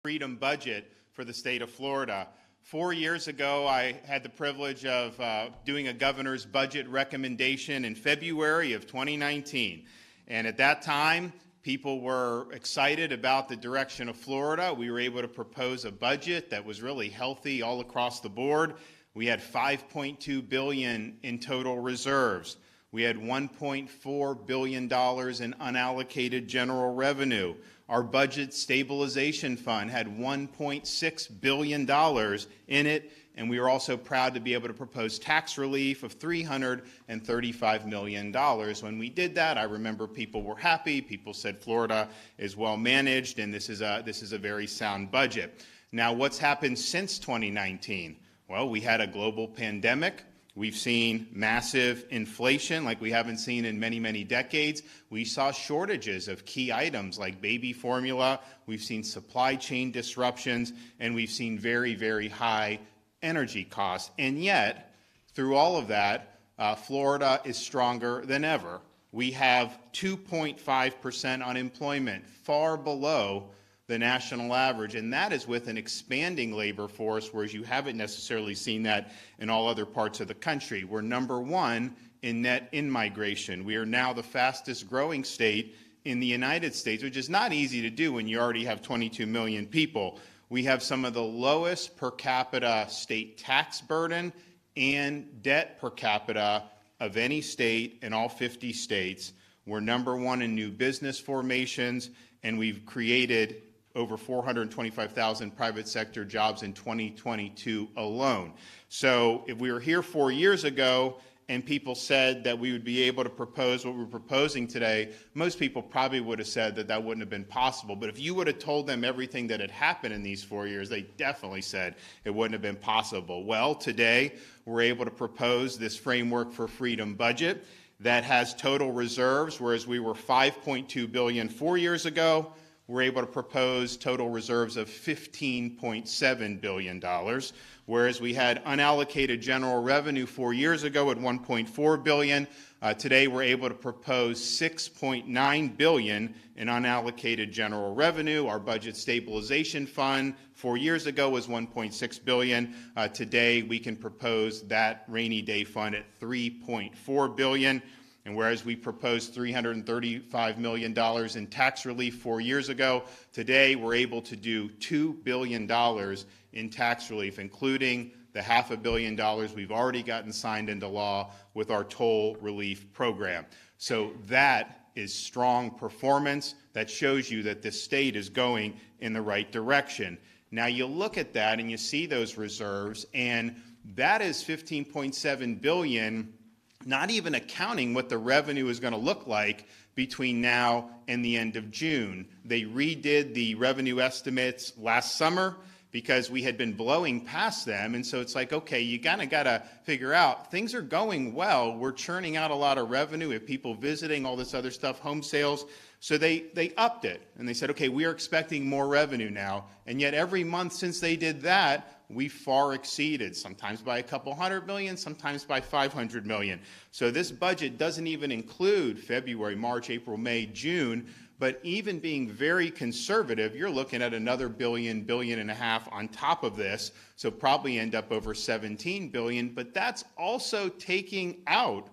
Freedom budget for the state of Florida. 4 years ago, I had the privilege of doing a governor's budget recommendation in February of 2019. And at that time, people were excited about the direction of Florida. We were able to propose a budget that was really healthy all across the board. We had $5.2 billion in total reserves. We had $1.4 billion in unallocated general revenue. Our budget stabilization fund had $1.6 billion in it, and we were also proud to be able to propose tax relief of $335 million. When we did that, I remember people were happy. People said Florida is well managed, and this is a very sound budget. Now, what's happened since 2019? Well, we had a global pandemic. We've seen massive inflation like we haven't seen in many, many decades. We saw shortages of key items like baby formula. We've seen supply chain disruptions, and we've seen very, very high energy costs. And yet, through all of that, Florida is stronger than ever. We have 2.5% unemployment, far below the national average, and that is with an expanding labor force, whereas you haven't necessarily seen that in all other parts of the country. We're number one in net in-migration. We are now the fastest growing state in the United States, which is not easy to do when you already have 22 million people. We have some of the lowest per capita state tax burden and debt per capita of any state in all 50 states. We're number one in new business formations, and we've created over 425,000 private sector jobs in 2022 alone. So if we were here 4 years ago and people said that we would be able to propose what we're proposing today, most people probably would have said that that wouldn't have been possible. But if you would have told them everything that had happened in these 4 years, they definitely said it wouldn't have been possible. Well, today we're able to propose this framework for freedom budget that has total reserves, whereas we were $5.2 billion 4 years ago. We're able to propose total reserves of $15.7 billion, whereas we had unallocated general revenue 4 years ago at $1.4 billion. Today, we're able to propose $6.9 billion in unallocated general revenue. Our budget stabilization fund 4 years ago was $1.6 billion. Today, we can propose that rainy day fund at $3.4 billion. And whereas we proposed $335 million in tax relief 4 years ago, today we're able to do $2 billion in tax relief, including the $500 million we've already gotten signed into law with our toll relief program. So that is strong performance that shows you that the state is going in the right direction. Now you look at that and you see those reserves, and that is $15.7 billion, not even accounting what the revenue is going to look like between now and the end of June. They redid the revenue estimates last summer because we had been blowing past them, and so it's like, okay, you kind of got to figure out, things are going well, we're churning out a lot of revenue, we have people visiting, all this other stuff, home sales, so they upped it, and they said, okay, we are expecting more revenue now, and yet every month since they did that, we far exceeded, sometimes by a couple $100 million, sometimes by $500 million. So this budget doesn't even include February, March, April, May, June, but even being very conservative, you're looking at another $1.5 billion on top of this, so probably end up over $17 billion, but that's also taking out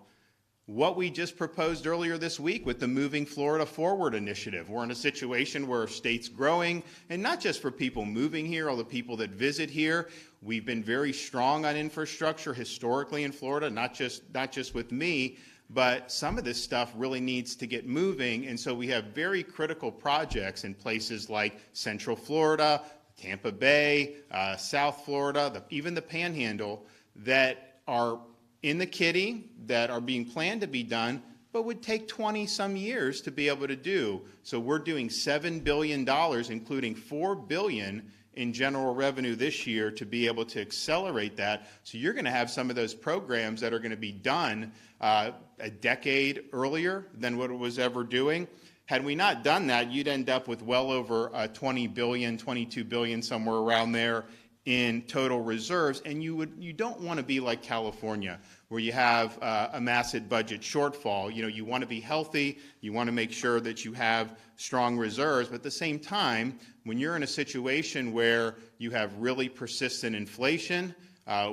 what we just proposed earlier this week with the Moving Florida Forward initiative. We're in a situation where our state's growing, and not just for people moving here, all the people that visit here. We've been very strong on infrastructure historically in Florida, not just with me, but some of this stuff really needs to get moving, and so we have very critical projects in places like Central Florida, Tampa Bay, South Florida, even the Panhandle, that are in the kitty, that are being planned to be done, but would take 20-some years to be able to do. So we're doing $7 billion, including $4 billion in general revenue this year to be able to accelerate that. So you're going to have some of those programs that are going to be done a decade earlier than what it was ever doing. Had we not done that, you'd end up with well over $20 billion, $22 billion, somewhere around there in total reserves, and you don't want to be like California, where you have a massive budget shortfall. You want to be healthy, you want to make sure that you have strong reserves, but at the same time, when you're in a situation where you have really persistent inflation,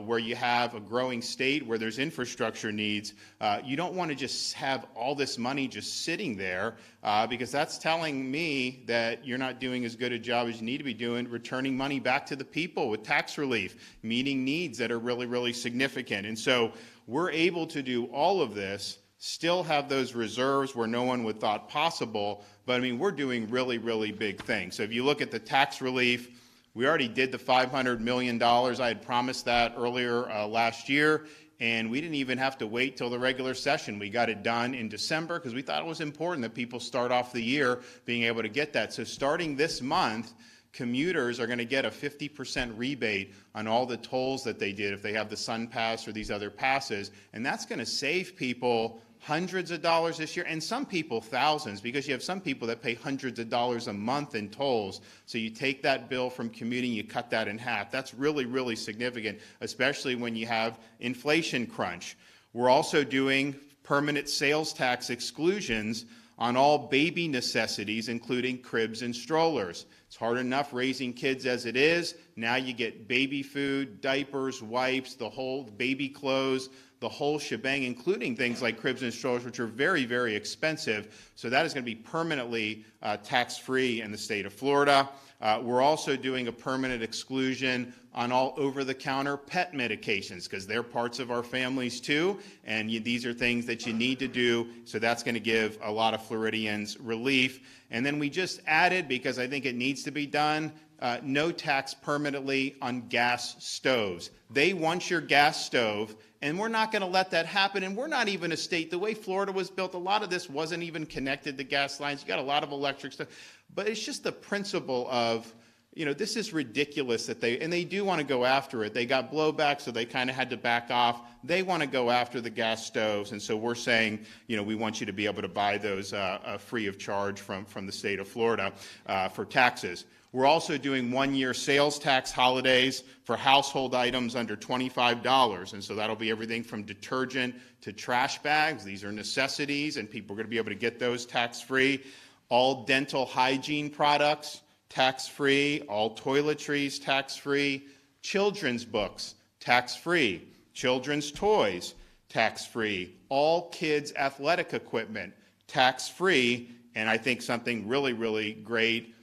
where you have a growing state, where there's infrastructure needs, you don't want to just have all this money just sitting there, because that's telling me that you're not doing as good a job as you need to be doing, returning money back to the people with tax relief, meeting needs that are really, really significant. And so we're able to do all of this, still have those reserves where no one would thought possible, but I mean, we're doing really, really big things. So if you look at the tax relief, we already did the $500 million. I had promised that earlier last year, and we didn't even have to wait till the regular session. We got it done in December because we thought it was important that people start off the year being able to get that. So starting this month, commuters are going to get a 50% rebate on all the tolls that they did if they have the Sun Pass or these other passes, and that's going to save people hundreds of dollars this year, and some people thousands, because you have some people that pay hundreds of dollars a month in tolls. So you take that bill from commuting, you cut that in half. That's really, really significant, especially when you have inflation crunch. We're also doing permanent sales tax exclusions on all baby necessities, including cribs and strollers. It's hard enough raising kids as it is. Now you get baby food, diapers, wipes, the whole baby clothes, the whole shebang, including things like cribs and strollers, which are very, very expensive. So that is going to be permanently tax-free in the state of Florida. We're also doing a permanent exclusion on all over-the-counter pet medications, because they're parts of our families too, and these are things that you need to do, so that's going to give a lot of Floridians relief. And then we just added, because I think it needs to be done, no tax permanently on gas stoves. They want your gas stove, and we're not going to let that happen, and we're not even a state. The way Florida was built, a lot of this wasn't even connected to gas lines. You got a lot of electric stuff, but it's just the principle of, this is ridiculous that they do want to go after it. They got blowback, so they kind of had to back off. They want to go after the gas stoves, and so we're saying, we want you to be able to buy those free of charge from the state of Florida for taxes. We're also doing one-year sales tax holidays for household items under $25, and so that'll be everything from detergent to trash bags. These are necessities, and people are going to be able to get those tax-free. All dental hygiene products, tax-free. All toiletries, tax-free. Children's books, tax-free. Children's toys, tax-free. All kids' athletic equipment, tax-free. And I think something really, really great,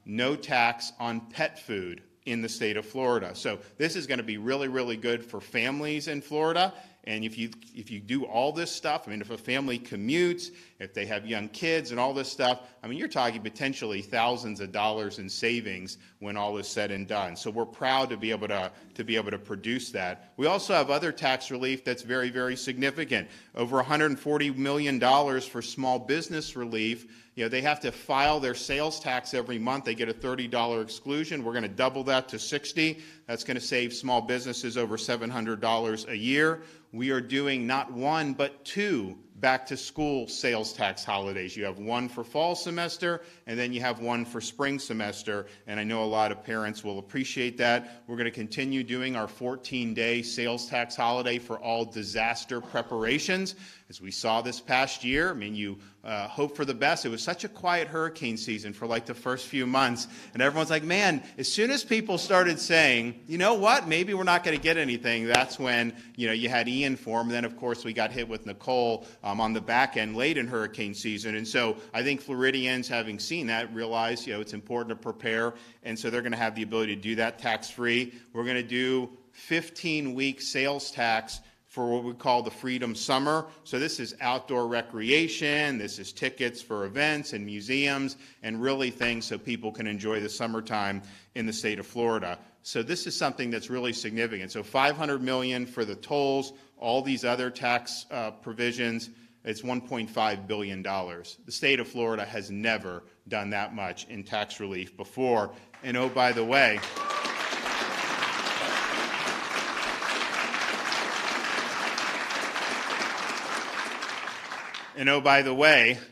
no tax on pet food in the state of Florida. So this is going to be really, really good for families in Florida. And if you do all this stuff, if a family commutes, if they have young kids and all this stuff, you're talking potentially thousands of dollars in savings when all is said and done. So we're proud to be able to produce that. We also have other tax relief that's very, very significant. Over $140 million for small business relief. They have to file their sales tax every month. They get a $30 exclusion. We're going to double that to $60. That's going to save small businesses over $700 a year. We are doing not one, but two back-to-school sales tax holidays. You have one for fall semester, and then you have one for spring semester, and I know a lot of parents will appreciate that. We're going to continue doing our 14-day sales tax holiday for all disaster preparations. As we saw this past year, you hope for the best. It was such a quiet hurricane season for like the first few months, and everyone's like, man, as soon as people started saying, you know what, maybe we're not going to get anything, that's when you had Ian form, and then of course we got hit with Nicole on the back end late in hurricane season. And so I think Floridians, having seen that, realize it's important to prepare, and so they're going to have the ability to do that tax-free. We're going to do 15-week sales tax for what we call the Freedom Summer. So this is outdoor recreation, this is tickets for events and museums, and really things so people can enjoy the summertime in the state of Florida. So this is something that's really significant. So $500 million for the tolls, all these other tax provisions, it's $1.5 billion. The state of Florida has never done that much in tax relief before. And oh, by the way,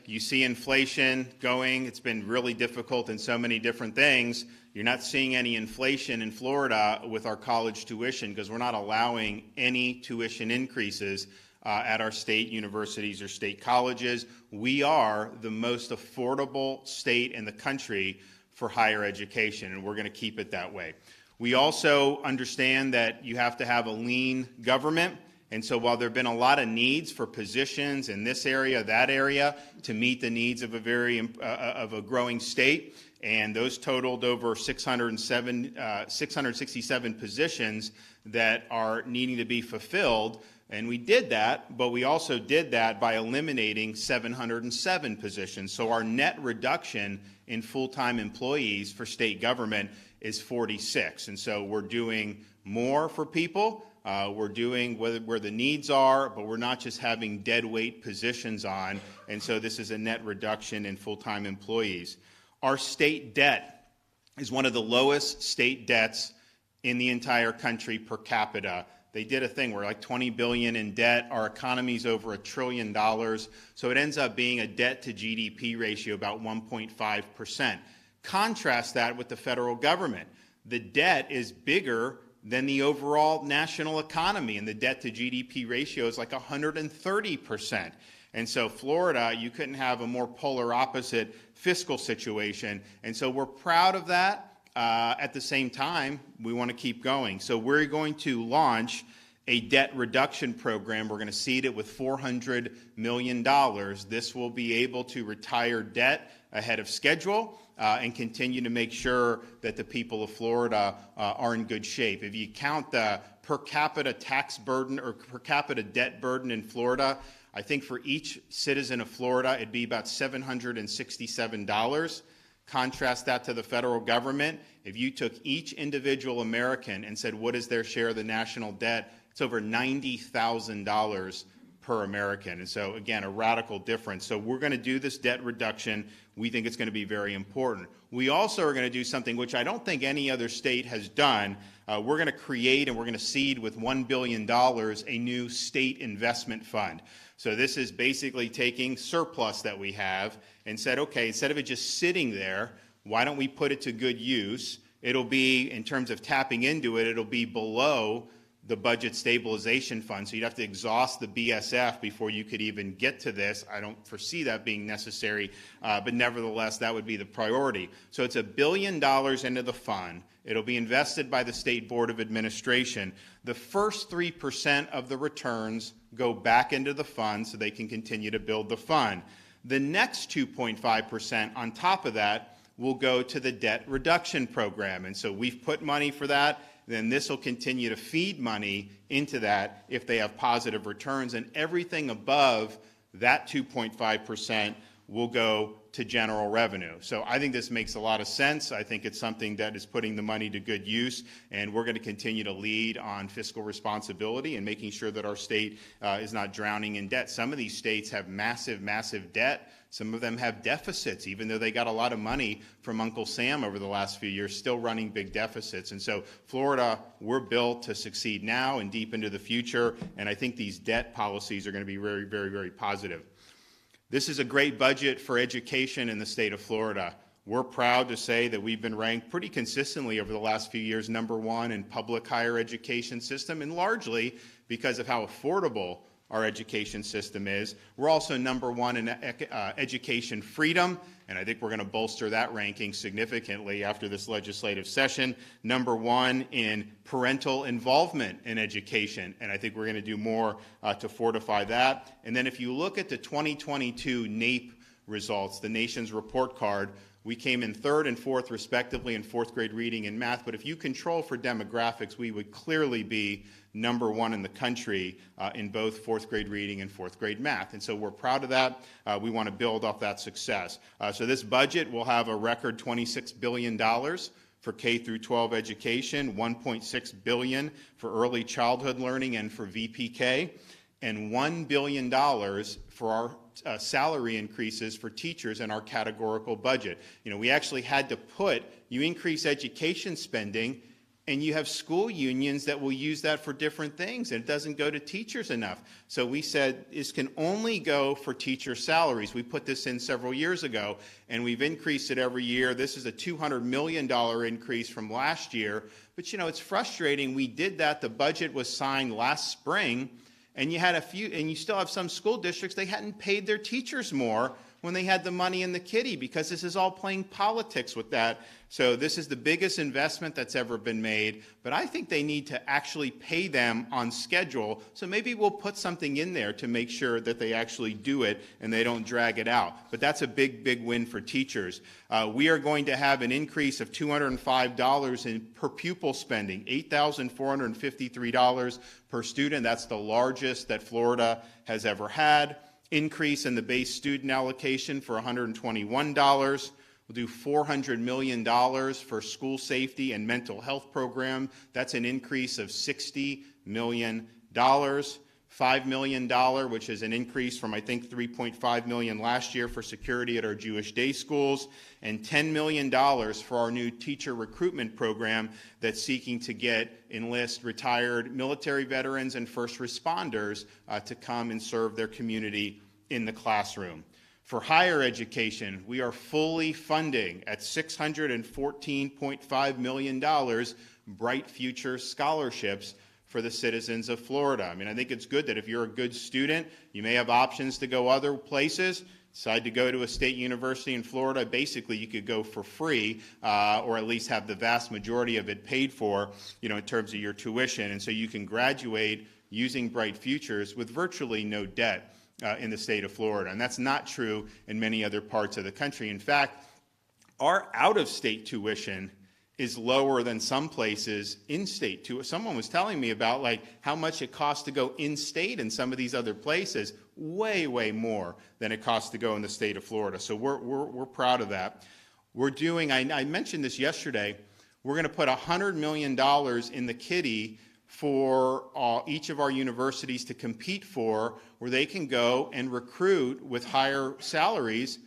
you see inflation going. It's been really difficult in so many different things. You're not seeing any inflation in Florida with our college tuition because we're not allowing any tuition increases at our state universities or state colleges. We are the most affordable state in the country for higher education, and we're going to keep it that way. We also understand that you have to have a lean government, and so while there have been a lot of needs for positions in this area, that area, to meet the needs of a growing state, and those totaled over 667 positions that are needing to be fulfilled. And we did that, but we also did that by eliminating 707 positions. So our net reduction in full-time employees for state government is 46. And so we're doing more for people. We're doing where the needs are, but we're not just having dead weight positions on. And so this is a net reduction in full-time employees. Our state debt is one of the lowest state debts in the entire country per capita. They did a thing where like $20 billion in debt. Our economy's over $1 trillion. So it ends up being a debt to GDP ratio about 1.5%. Contrast that with the federal government. The debt is bigger than the overall national economy, and the debt to GDP ratio is like 130%. And so Florida, you couldn't have a more polar opposite fiscal situation. And so we're proud of that. At the same time, we want to keep going. So we're going to launch a debt reduction program. We're going to seed it with $400 million. This will be able to retire debt ahead of schedule and continue to make sure that the people of Florida are in good shape. If you count the per capita tax burden or per capita debt burden in Florida, I think for each citizen of Florida, it'd be about $767. Contrast that to the federal government. If you took each individual American and said, what is their share of the national debt? It's over $90,000 per American. And so, again, a radical difference. So we're going to do this debt reduction. We think it's going to be very important. We also are going to do something which I don't think any other state has done. We're going to create and we're going to seed with $1 billion a new state investment fund. So this is basically taking surplus that we have and said, okay, instead of it just sitting there, why don't we put it to good use? It'll be, in terms of tapping into it, it'll be below the budget stabilization fund. So you'd have to exhaust the BSF before you could even get to this. I don't foresee that being necessary, but nevertheless, that would be the priority. So it's $1 billion into the fund. It'll be invested by the State Board of Administration. The first 3% of the returns go back into the fund so they can continue to build the fund. The next 2.5% on top of that will go to the debt reduction program. And so we've put money for that. Then this will continue to feed money into that if they have positive returns. And everything above that 2.5% will go to general revenue. So I think this makes a lot of sense. I think it's something that is putting the money to good use, and we're going to continue to lead on fiscal responsibility and making sure that our state is not drowning in debt. Some of these states have massive, massive debt. Some of them have deficits, even though they got a lot of money from Uncle Sam over the last few years, still running big deficits. And so Florida, we're built to succeed now and deep into the future, and I think these debt policies are going to be very, very, very positive. This is a great budget for education in the state of Florida. We're proud to say that we've been ranked pretty consistently over the last few years #1 in public higher education system, and largely because of how affordable our education system is. We're also #1 in education freedom, and I think we're going to bolster that ranking significantly after this legislative session. #1 in parental involvement in education, and I think we're going to do more to fortify that. And then if you look at the 2022 NAEP results, the nation's report card, we came in 3rd and 4th respectively in 4th grade reading and math, but if you control for demographics, we would clearly be #1 in the country in both 4th grade reading and 4th grade math. And so we're proud of that. We want to build off that success. So this budget will have a record $26 billion for K through 12 education, $1.6 billion for early childhood learning and for VPK, and $1 billion for our salary increases for teachers in our categorical budget. You know, we actually had to you increase education spending, and you have school unions that will use that for different things, and it doesn't go to teachers enough. So we said this can only go for teacher salaries. We put this in several years ago, and we've increased it every year. This is a $200 million increase from last year. But, it's frustrating. We did that. The budget was signed last spring, and you still have some school districts, they hadn't paid their teachers more when they had the money in the kitty, because this is all playing politics with that. So this is the biggest investment that's ever been made, but I think they need to actually pay them on schedule. So maybe we'll put something in there to make sure that they actually do it and they don't drag it out. But that's a big, big win for teachers. We are going to have an increase of $205 in per pupil spending, $8,453 per student. That's the largest that Florida has ever had. Increase in the base student allocation for $121. We'll do $400 million for school safety and mental health program. That's an increase of $60 million. $5 million, which is an increase from, I think, $3.5 million last year for security at our Jewish day schools, and $10 million for our new teacher recruitment program that's seeking to enlist retired military veterans and first responders to come and serve their community in the classroom. For higher education, we are fully funding at $614.5 million Bright Future scholarships for the citizens of Florida. I mean, I think it's good that if you're a good student, you may have options to go other places. Decide to go to a state university in Florida, basically you could go for free, or at least have the vast majority of it paid for, in terms of your tuition. And so you can graduate using Bright Futures with virtually no debt in the state of Florida. And that's not true in many other parts of the country. In fact, our out-of-state tuition is lower than some places in-state too. Someone was telling me about how much it costs to go in-state in some of these other places. Way, way more than it costs to go in the state of Florida. So we're proud of that. We're doing, I mentioned this yesterday, we're going to put $100 million in the kitty for each of our universities to compete for, where they can go and recruit with higher salaries,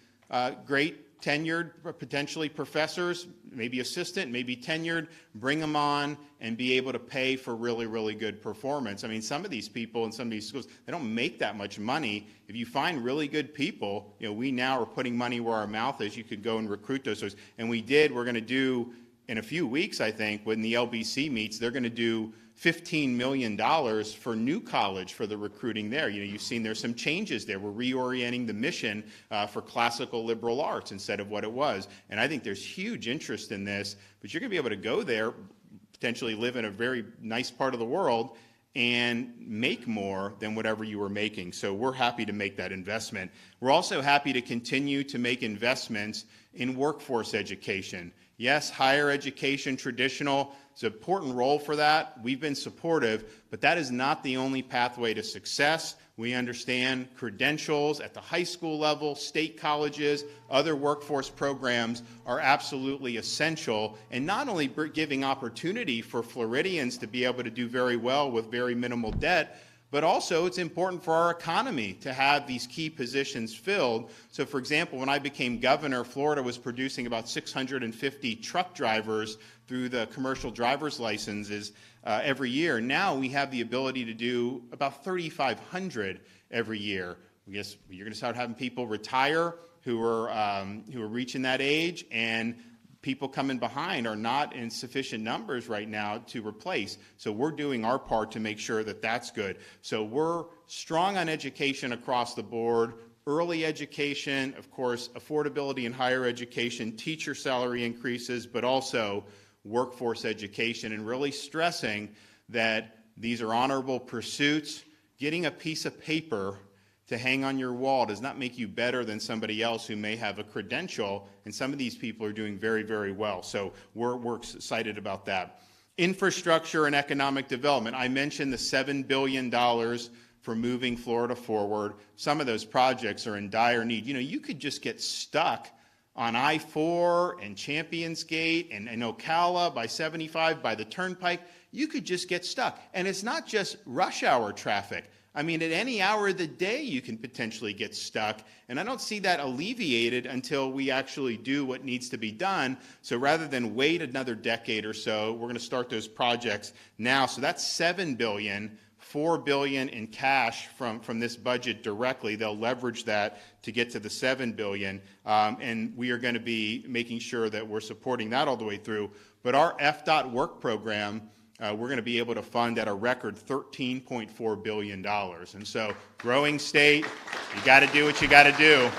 great tenured, potentially professors, maybe assistant, maybe tenured, bring them on and be able to pay for really, really good performance. I mean, some of these people in some of these schools, they don't make that much money. If you find really good people, we now are putting money where our mouth is. You could go and recruit those. And we're going to do, in a few weeks, I think, when the LBC meets, they're going to do $15 million for New College for the recruiting there. You've seen there's some changes there. We're reorienting the mission for classical liberal arts instead of what it was. And I think there's huge interest in this, but you're going to be able to go there, potentially live in a very nice part of the world, and make more than whatever you were making. So we're happy to make that investment. We're also happy to continue to make investments in workforce education. Yes, higher education, traditional, it's an important role for that. We've been supportive, but that is not the only pathway to success. We understand credentials at the high school level, state colleges, other workforce programs are absolutely essential, and not only giving opportunity for Floridians to be able to do very well with very minimal debt, but also it's important for our economy to have these key positions filled. So for example, when I became governor, Florida was producing about 650 truck drivers through the commercial driver's licenses every year. Now we have the ability to do about 3,500 every year. I guess you're going to start having people retire who are reaching that age, and people coming behind are not in sufficient numbers right now to replace. So we're doing our part to make sure that that's good. So we're strong on education across the board, early education, of course, affordability in higher education, teacher salary increases, but also workforce education, and really stressing that these are honorable pursuits. Getting a piece of paper to hang on your wall does not make you better than somebody else who may have a credential, and some of these people are doing very, very well. So we're excited about that. Infrastructure and economic development. I mentioned the $7 billion for moving Florida forward. Some of those projects are in dire need. You could just get stuck on I-4 and Champions Gate and Ocala by 75, by the Turnpike. You could just get stuck. And it's not just rush hour traffic. I mean, at any hour of the day, you can potentially get stuck. And I don't see that alleviated until we actually do what needs to be done. So rather than wait another decade or so, we're going to start those projects now. So that's $7 billion, $4 billion in cash from this budget directly. They'll leverage that to get to the $7 billion. And we are going to be making sure that we're supporting that all the way through. But our FDOT work program, we're going to be able to fund at a record $13.4 billion. And so, growing state, you got to do what you got to do.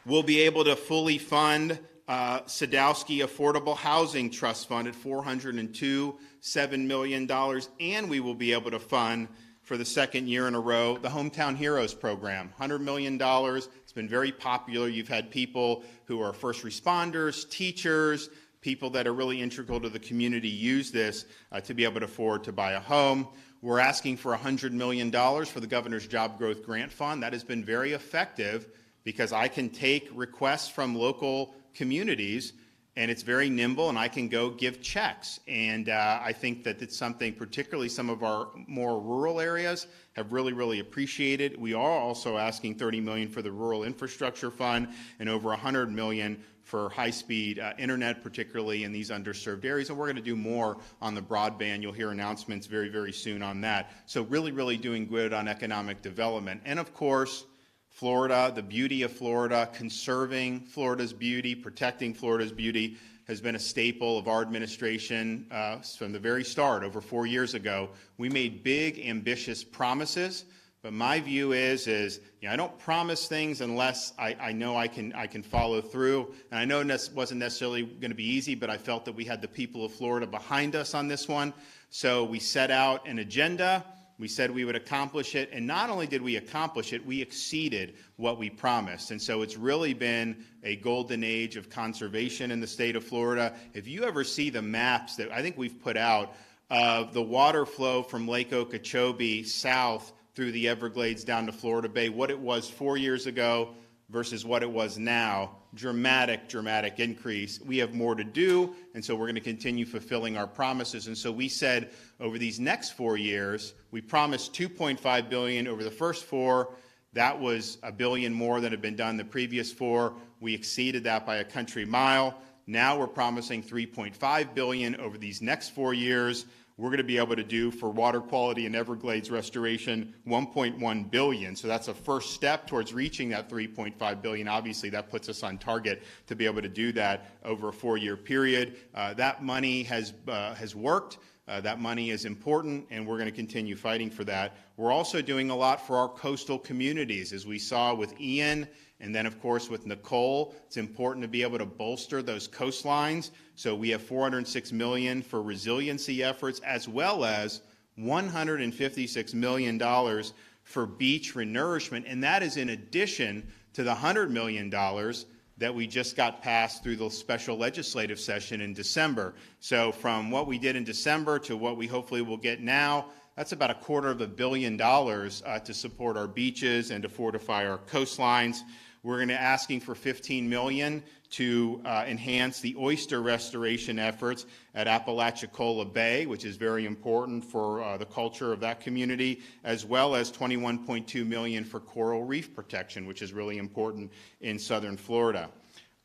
We'll be able to fully fund Sadowski Affordable Housing Trust Fund at $402.7 million, and we will be able to fund, for the second year in a row, the Hometown Heroes program, $100 million. It's been very popular. You've had people who are first responders, teachers, people that are really integral to the community use this to be able to afford to buy a home. We're asking for $100 million for the Governor's Job Growth Grant Fund. That has been very effective because I can take requests from local communities, and it's very nimble, and I can go give checks. And I think that it's something, particularly some of our more rural areas, have really appreciated. We are also asking $30 million for the Rural Infrastructure Fund and over $100 million for high-speed internet, particularly in these underserved areas. And we're going to do more on the broadband. You'll hear announcements very soon on that. So really doing good on economic development. And of course, Florida, the beauty of Florida, conserving Florida's beauty, protecting Florida's beauty has been a staple of our administration from the very start. Over 4 years ago, we made big, ambitious promises. But my view is I don't promise things unless I know I can follow through. And I know it wasn't necessarily going to be easy, but I felt that we had the people of Florida behind us on this one. So we set out an agenda. We said we would accomplish it, and not only did we accomplish it, we exceeded what we promised. And so it's really been a golden age of conservation in the state of Florida. If you ever see the maps that I think we've put out of the water flow from Lake Okeechobee south through the Everglades down to Florida Bay, what it was 4 years ago versus what it was now, dramatic increase. We have more to do, and so we're going to continue fulfilling our promises. And so we said over these next 4 years, we promised $2.5 billion over the first 4. That was $1 billion more than had been done the previous 4. We exceeded that by a country mile. Now we're promising $3.5 billion over these next 4 years. We're going to be able to do for water quality and Everglades restoration $1.1 billion. So that's a first step towards reaching that $3.5 billion. Obviously, that puts us on target to be able to do that over a 4-year period. That money has worked. That money is important, and we're going to continue fighting for that. We're also doing a lot for our coastal communities, as we saw with Ian, and then, of course, with Nicole. It's important to be able to bolster those coastlines. So we have $406 million for resiliency efforts, as well as $156 million for beach renourishment, and that is in addition to the $100 million that we just got passed through the special legislative session in December. So from what we did in December to what we hopefully will get now, that's about $250 million to support our beaches and to fortify our coastlines. We're going to asking for $15 million to enhance the oyster restoration efforts at Apalachicola Bay, which is very important for the culture of that community, as well as $21.2 million for coral reef protection, which is really important in southern Florida.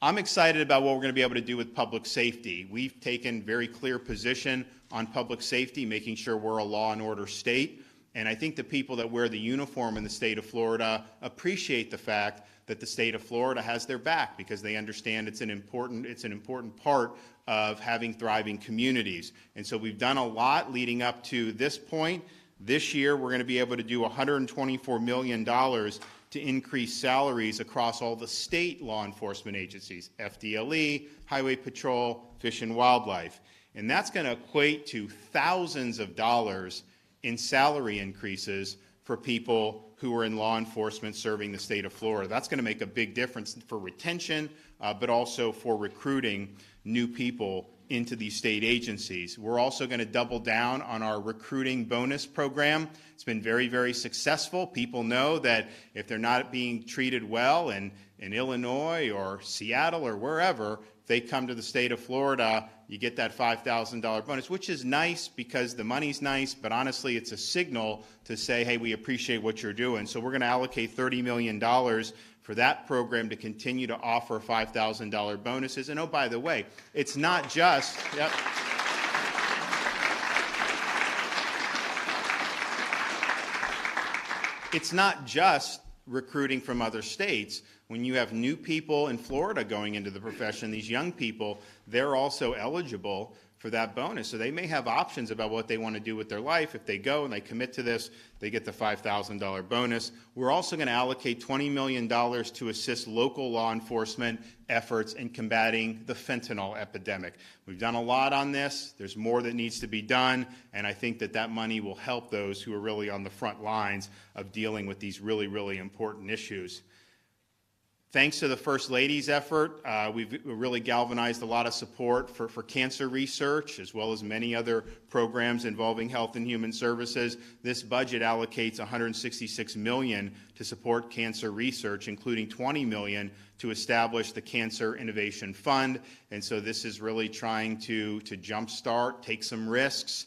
I'm excited about what we're going to be able to do with public safety. We've taken very clear position on public safety, making sure we're a law and order state. And I think the people that wear the uniform in the state of Florida appreciate the fact that the state of Florida has their back, because they understand it's an important part of having thriving communities. And so we've done a lot leading up to this point. This year, we're going to be able to do $124 million to increase salaries across all the state law enforcement agencies, FDLE, Highway Patrol, Fish and Wildlife. And that's going to equate to thousands of dollars in salary increases for people who are in law enforcement serving the state of Florida. That's going to make a big difference for retention, but also for recruiting new people into these state agencies. We're also going to double down on our recruiting bonus program. It's been very, very successful. People know that if they're not being treated well in Illinois or Seattle or wherever, if they come to the state of Florida, you get that $5,000 bonus, which is nice because the money's nice, but honestly it's a signal to say, hey, we appreciate what you're doing. So we're going to allocate $30 million for that program to continue to offer $5,000 bonuses. And oh, by the way, it's not just, it's not just recruiting from other states. When you have new people in Florida going into the profession, these young people, they're also eligible for that bonus. So they may have options about what they want to do with their life. If they go and they commit to this, they get the $5,000 bonus. We're also going to allocate $20 million to assist local law enforcement efforts in combating the fentanyl epidemic. We've done a lot on this. There's more that needs to be done, and I think that that money will help those who are really on the front lines of dealing with these really, really important issues. Thanks to the First Lady's effort, we've really galvanized a lot of support for cancer research, as well as many other programs involving Health and Human Services. This budget allocates $166 million to support cancer research, including $20 million to establish the Cancer Innovation Fund. And so this is really trying to jumpstart, take some risks,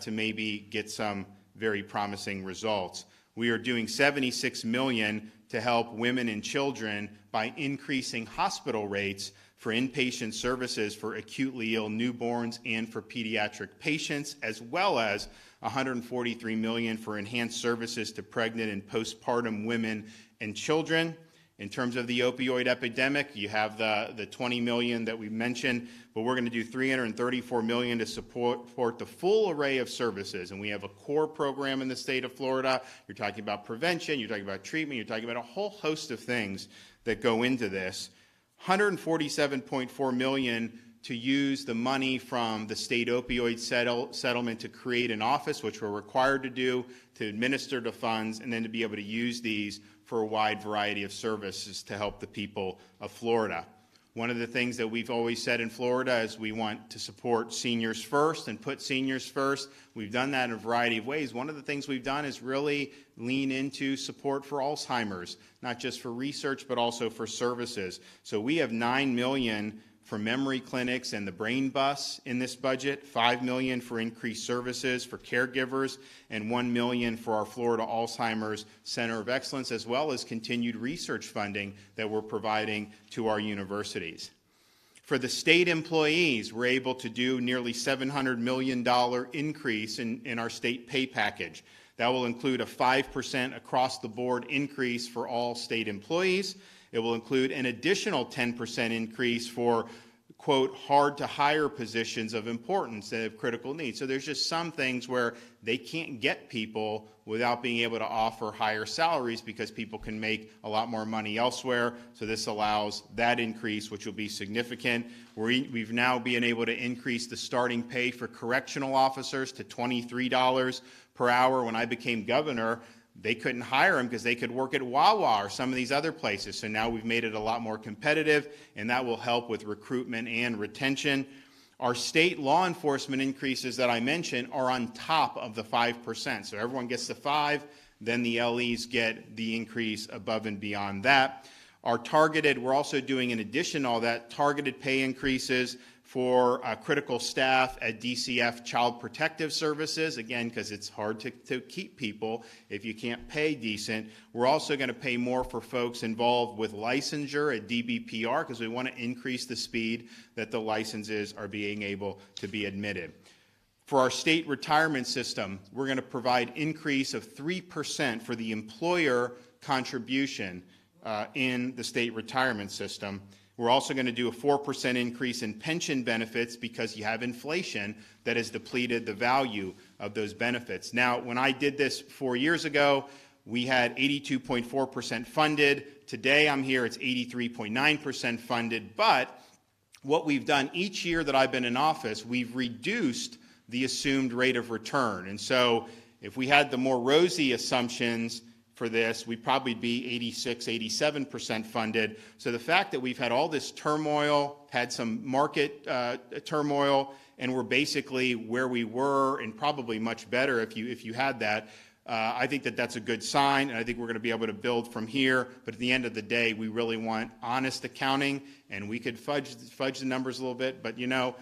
to maybe get some very promising results. We are doing $76 million to help women and children by increasing hospital rates for inpatient services for acutely ill newborns and for pediatric patients, as well as $143 million for enhanced services to pregnant and postpartum women and children. In terms of the opioid epidemic, you have the $20 million that we mentioned, but we're going to do $334 million to support the full array of services. And we have a core program in the state of Florida. You're talking about prevention, you're talking about treatment, you're talking about a whole host of things that go into this. $147.4 million to use the money from the state opioid settlement to create an office, which we're required to do, to administer the funds, and then to be able to use these for a wide variety of services to help the people of Florida. One of the things that we've always said in Florida is we want to support seniors first and put seniors first. We've done that in a variety of ways. One of the things we've done is really lean into support for Alzheimer's, not just for research, but also for services. So we have $9 million for memory clinics and the brain bus in this budget, $5 million for increased services for caregivers, and $1 million for our Florida Alzheimer's Center of Excellence, as well as continued research funding that we're providing to our universities. For the state employees, we're able to do nearly $700 million increase in our state pay package. That will include a 5% across-the-board increase for all state employees. It will include an additional 10% increase for, quote, hard-to-hire positions of importance that have critical needs. So there's just some things where they can't get people without being able to offer higher salaries because people can make a lot more money elsewhere. So this allows that increase, which will be significant. We've now been able to increase the starting pay for correctional officers to $23 per hour. When I became governor, they couldn't hire them because they could work at Wawa or some of these other places. So now we've made it a lot more competitive, and that will help with recruitment and retention. Our state law enforcement increases that I mentioned are on top of the 5%. So everyone gets the 5, then the LEs get the increase above and beyond that. We're also doing in addition to all that, targeted pay increases for critical staff at DCF Child Protective Services, again, because it's hard to keep people if you can't pay decent. We're also going to pay more for folks involved with licensure at DBPR because we want to increase the speed that the licenses are being able to be admitted. For our state retirement system, we're going to provide increase of 3% for the employer contribution in the state retirement system. We're also going to do a 4% increase in pension benefits because you have inflation that has depleted the value of those benefits. Now, when I did this 4 years ago, we had 82.4% funded. Today I'm here, it's 83.9% funded. But what we've done each year that I've been in office, we've reduced the assumed rate of return. And so if we had the more rosy assumptions for this, we'd probably be 86, 87% funded. So the fact that we've had all this turmoil, had some market turmoil, and we're basically where we were and probably much better if you had that, I think that that's a good sign, and I think we're going to be able to build from here. But at the end of the day, we really want honest accounting, and we could fudge the numbers a little bit. But,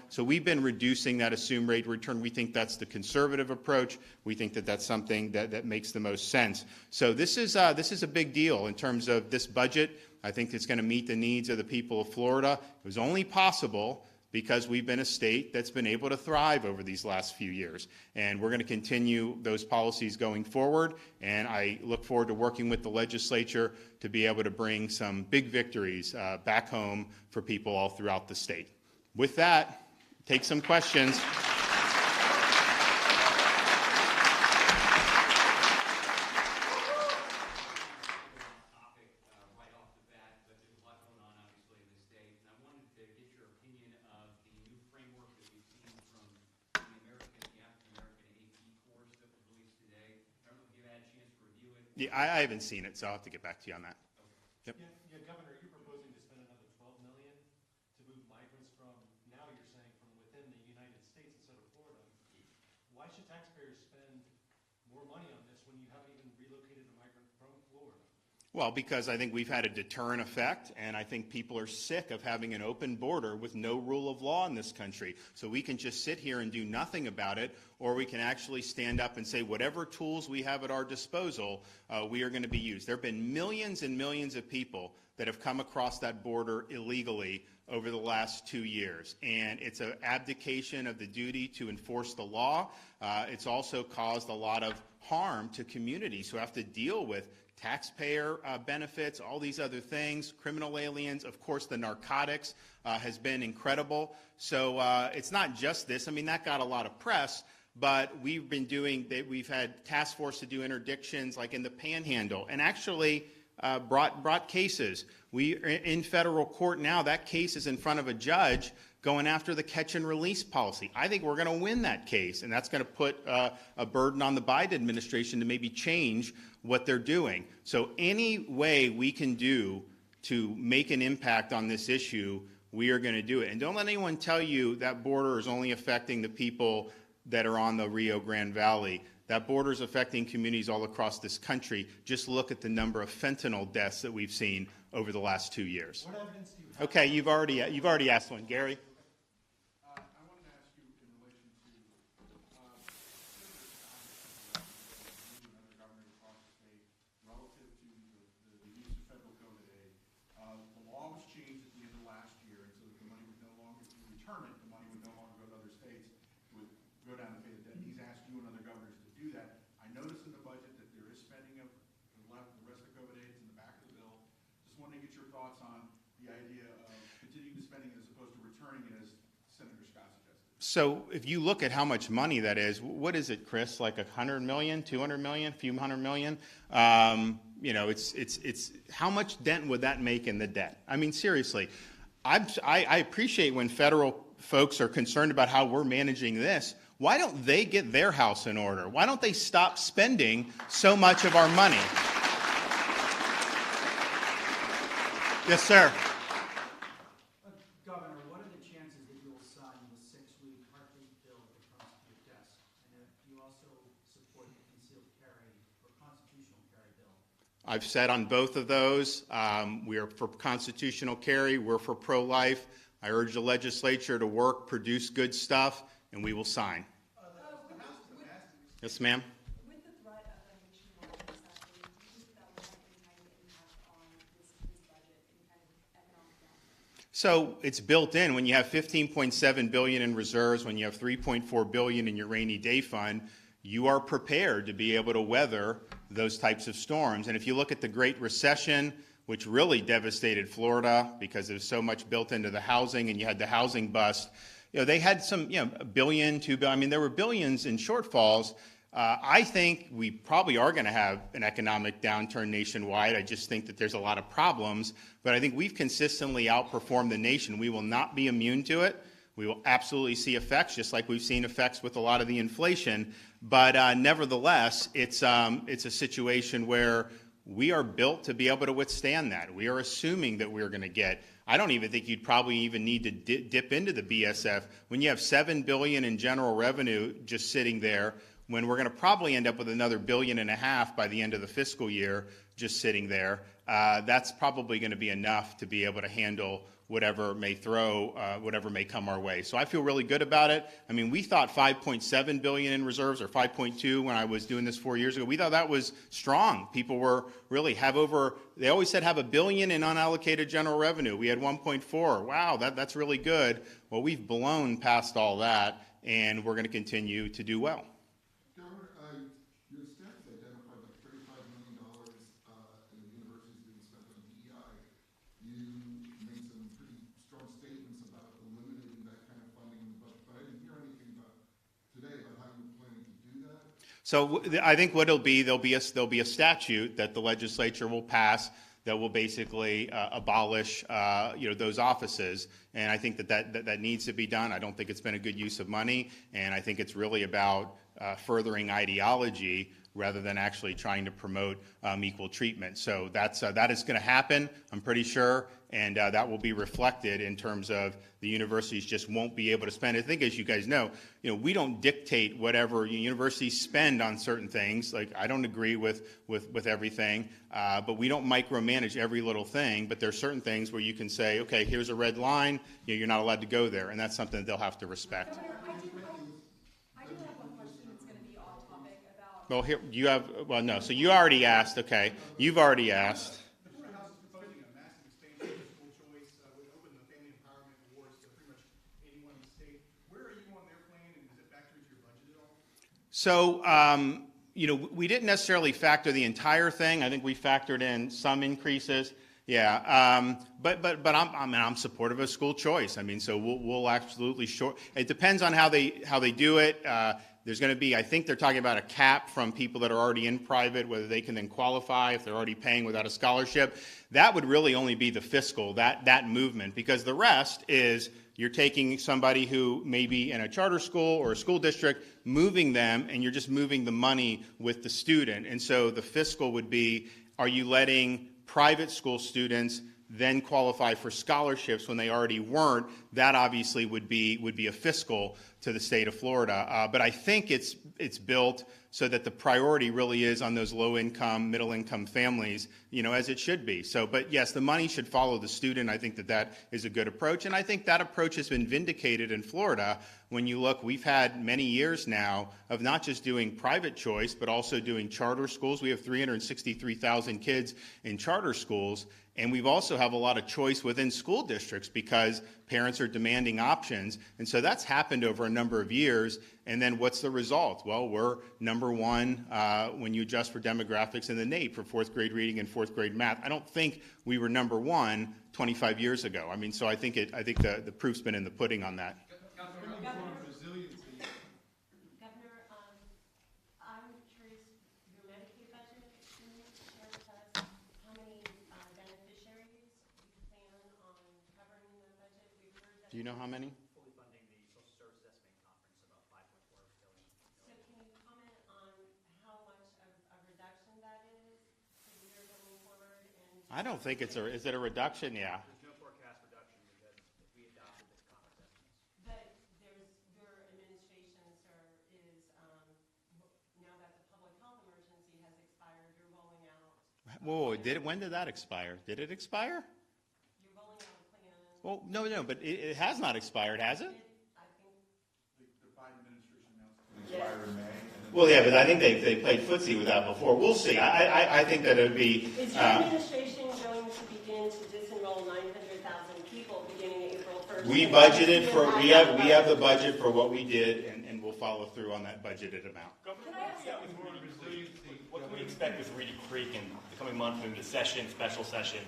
so we've been reducing that assumed rate of return. We think that's the conservative approach. We think that that's something that makes the most sense. So this is a big deal in terms of this budget. I think it's going to meet the needs of the people of Florida. It was only possible because we've been a state that's been able to thrive over these last few years. And we're going to continue those policies going forward, and I look forward to working with the legislature to be able to bring some big victories back home for people all throughout the state. With that, take some questions. Yeah, I haven't seen it, so I'll have to get back to you on that. Yep. Yeah, Governor, you're proposing to spend another $12 million to move migrants from, now you're saying, from within the United States instead of Florida. Why should taxpayers spend more money on this when you haven't even relocated a migrant from Florida? Well, because I think we've had a deterrent effect, and I think people are sick of having an open border with no rule of law in this country. So we can just sit here and do nothing about it, or we can actually stand up and say whatever tools we have at our disposal, we are going to be used. There have been millions and millions of people that have come across that border illegally over the last 2 years, and it's an abdication of the duty to enforce the law. It's also caused a lot of harm to communities who have to deal with taxpayer benefits, all these other things, criminal aliens. Of course, the narcotics has been incredible. So it's not just this. I mean, that got a lot of press, but we've had task force to do interdictions like in the Panhandle, and actually brought cases. In federal court now, that case is in front of a judge going after the catch and release policy. I think we're going to win that case, and that's going to put a burden on the Biden administration to maybe change what they're doing. So any way we can do to make an impact on this issue, we are going to do it. And don't let anyone tell you that border is only affecting the people that are on the Rio Grande Valley. That border is affecting communities all across this country. Just look at the number of fentanyl deaths that we've seen over the last 2 years. What evidence do you have? Okay, you've already asked one. Gary? So if you look at how much money that is, what is it, Chris? Like $100 million, $200 million, a few hundred million? It's how much dent would that make in the debt? I mean, seriously, I appreciate when federal folks are concerned about how we're managing this. Why don't they get their house in order? Why don't they stop spending so much of our money? Yes, sir. I've said on both of those, we are for constitutional carry, we're for pro-life. I urge the legislature to work, produce good stuff, and we will sign. Yes, ma'am? With the threat of a nationwide recession, do you think that will have any kind of impact on this budget, any kind of economic downturn? So it's built in. When you have $15.7 billion in reserves, when you have $3.4 billion in your rainy day fund, you are prepared to be able to weather those types of storms. And if you look at the Great Recession, which really devastated Florida because there's so much built into the housing, and you had the housing bust, they had some, $1 billion, $2 billion. I mean, there were billions in shortfalls. I think we probably are going to have an economic downturn nationwide. I just think that there's a lot of problems, but I think we've consistently outperformed the nation. We will not be immune to it. We will absolutely see effects, just like we've seen effects with a lot of the inflation. But nevertheless, it's a situation where we are built to be able to withstand that. We are assuming that we're going to get. I don't even think you'd probably even need to dip into the BSF when you have $7 billion in general revenue just sitting there. When we're going to probably end up with another $1.5 billion by the end of the fiscal year, just sitting there, that's probably going to be enough to be able to handle whatever may whatever may come our way. So I feel really good about it. I mean, we thought 5.7 billion in reserves, or 5.2 when I was doing this 4 years ago. We thought that was strong. People were really they always said have $1 billion in unallocated general revenue. We had 1.4. Wow, that's really good. Well, we've blown past all that, and we're going to continue to do well. Your staff has identified like $35 million in the universities being spent on DEI. You made some pretty strong statements about eliminating that kind of funding in the budget, but I didn't hear anything today about how you're planning to do that. So I think what it'll be, there'll be a statute that the legislature will pass that will basically abolish those offices, and I think that needs to be done. I don't think it's been a good use of money, and I think it's really about furthering ideology rather than actually trying to promote equal treatment. So that is going to happen, I'm pretty sure, and that will be reflected in terms of the universities just won't be able to spend. I think, as you guys know, we don't dictate whatever universities spend on certain things. Like, I don't agree with everything, but we don't micromanage every little thing. But there are certain things where you can say, okay, here's a red line, you're not allowed to go there, and that's something that they'll have to respect. Well, no, so you already asked, okay. You've already asked. The Florida House is proposing a massive expansion of school choice, would open the Family Empowerment Awards to pretty much anyone in the state. Where are you on their plan, and does it factor into your budget at all? So, we didn't necessarily factor the entire thing. I think we factored in some increases. Yeah, but I'm supportive of school choice. I mean, so we'll absolutely It depends on how they do it. There's going to be, I think they're talking about a cap from people that are already in private, whether they can then qualify if they're already paying without a scholarship. That would really only be the fiscal, that movement, because the rest is you're taking somebody who may be in a charter school or a school district, moving them, and you're just moving the money with the student. And so the fiscal would be, are you letting private school students then qualify for scholarships when they already weren't? That obviously would be a fiscal to the state of Florida. But I think it's built so that the priority really is on those low-income, middle-income families, as it should be. So, but yes, the money should follow the student. I think that is a good approach, and I think that approach has been vindicated in Florida. When you look, we've had many years now of not just doing private choice, but also doing charter schools. We have 363,000 kids in charter schools, and we've also have a lot of choice within school districts because parents are demanding options. And so that's happened over a number of years. And then what's the result? Well, we're number one when you adjust for demographics in the NAEP for fourth grade reading and fourth grade math. I don't think we were number one 25 years ago. I mean, so I think the proof's been in the pudding on that. Do you know how many? Fully funding the Social Services Estimating Conference, about $5.4 billion. So can you comment on how much of a reduction that is for the year going forward? I don't think is it a reduction? Yeah. There's no forecast reduction because we adopted this conference estimates. But your administration, sir, is now that the public health emergency has expired, you're rolling out. Whoa, when did that expire? Did it expire? Well, no, but it has not expired, has it? I think The Biden administration announced it would expire in May. Well, yeah, but I think they played footsie with that before. We'll see. I think that it would be. Is your administration going to begin to disenroll 900,000 people beginning April 1st? We budgeted for. We have the budget for what we did, and we'll follow through on that budgeted amount. What can we expect with Reedy Creek in the coming month in the special session?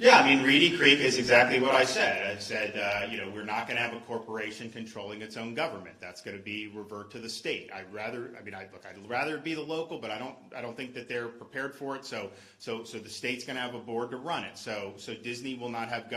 Yeah, I mean, Reedy Creek is exactly what I said. I said, we're not going to have a corporation controlling its own government. That's going to be revert to the state. I'd rather it be the local, but I don't think that they're prepared for it. So the state's going to have a board to run it. So Disney will not have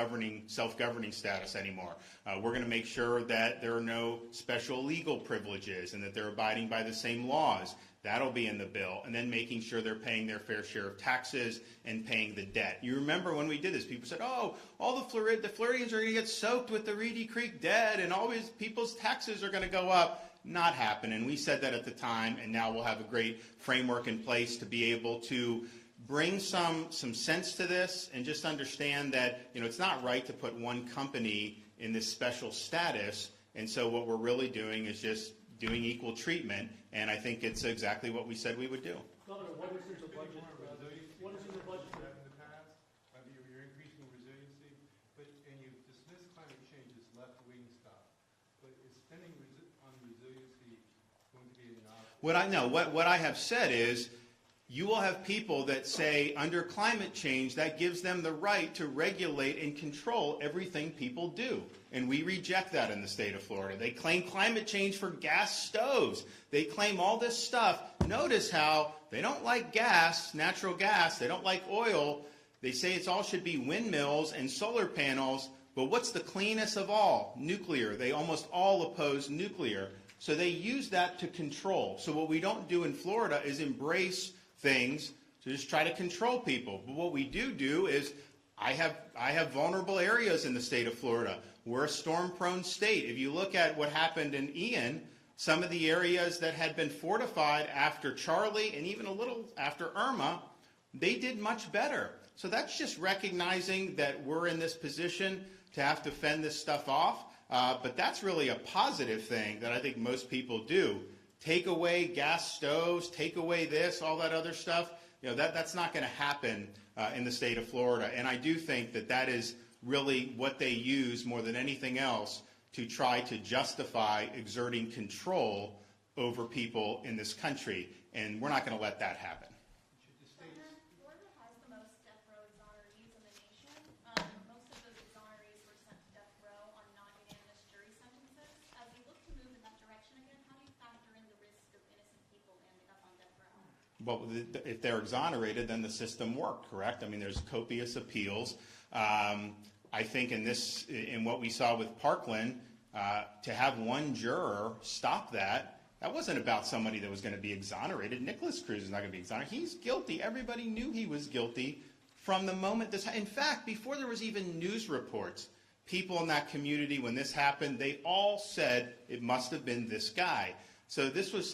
self-governing status anymore. We're going to make sure that there are no special legal privileges and that they're abiding by the same laws. That'll be in the bill, and then making sure they're paying their fair share of taxes and paying the debt. You remember when we did this, people said, oh, all the Floridians are going to get soaked with the Reedy Creek debt, and all these people's taxes are going to go up. Not happening. We said that at the time, and now we'll have a great framework in place to be able to bring some sense to this and just understand that it's not right to put one company in this special status. And so what we're really doing is just doing equal treatment, and I think it's exactly what we said we would do. Governor, what is in the budget? What is in the budget? In the past, you're increasing resiliency, and you've dismissed climate change as left-wing stuff. But is spending on resiliency going to be enough? What I have said is, you will have people that say under climate change that gives them the right to regulate and control everything people do. And we reject that in the state of Florida. They claim climate change for gas stoves. They claim all this stuff. Notice how they don't like gas, natural gas. They don't like oil. They say it all should be windmills and solar panels. But what's the cleanest of all? Nuclear. They almost all oppose nuclear. So they use that to control. So what we don't do in Florida is embrace things to just try to control people. But what we do is I have vulnerable areas in the state of Florida. We're a storm-prone state. If you look at what happened in Ian, some of the areas that had been fortified after Charlie and even a little after Irma, they did much better. So that's just recognizing that we're in this position to have to fend this stuff off. But that's really a positive thing that I think most people do. Take away gas stoves, take away this, all that other stuff. That's not going to happen in the state of Florida. And I do think that is really what they use more than anything else to try to justify exerting control over people in this country. And we're not going to let that happen. Florida has the most death row exonerees in the nation. Most of those exonerees were sent to death row on non-unanimous jury sentences. As we look to move in that direction again, how do you factor in the risk of innocent people ending up on death row? Well, if they're exonerated, then the system worked, correct? I mean, there's copious appeals. I think in what we saw with Parkland, to have one juror stop that wasn't about somebody that was going to be exonerated. Nicholas Cruz is not going to be exonerated. He's guilty. Everybody knew he was guilty from the moment this happened. In fact, before there was even news reports, people in that community, when this happened, they all said it must have been this guy. So this was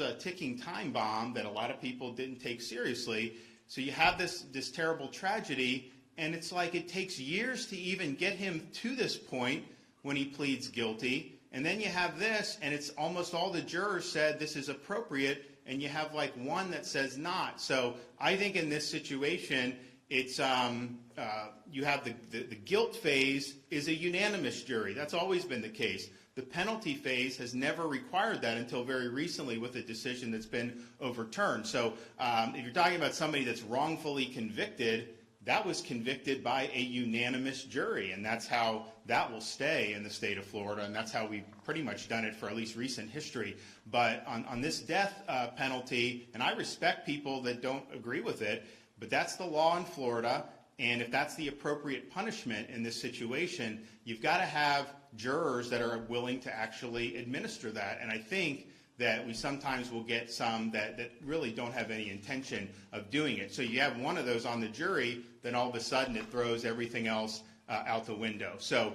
a ticking time bomb that a lot of people didn't take seriously. So you have this terrible tragedy, and it's like it takes years to even get him to this point when he pleads guilty. And then you have this, and it's almost all the jurors said this is appropriate, and you have like one that says not. So I think in this situation, it's you have the guilt phase is a unanimous jury. That's always been the case. The penalty phase has never required that until very recently with a decision that's been overturned. So if you're talking about somebody that's wrongfully convicted, that was convicted by a unanimous jury, and that's how that will stay in the state of Florida, and that's how we've pretty much done it for at least recent history. But on this death penalty, and I respect people that don't agree with it, but that's the law in Florida, and if that's the appropriate punishment in this situation, you've got to have jurors that are willing to actually administer that. And I think that we sometimes will get some that really don't have any intention of doing it. So you have one of those on the jury, then all of a sudden it throws everything else out the window. So,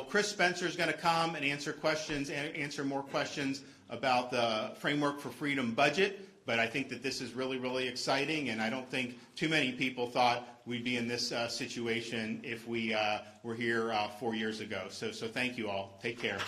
Chris Spencer is going to come and answer more questions about the Framework for Freedom budget. But I think that this is really, really exciting, and I don't think too many people thought we'd be in this situation if we were here 4 years ago. So thank you all. Take care.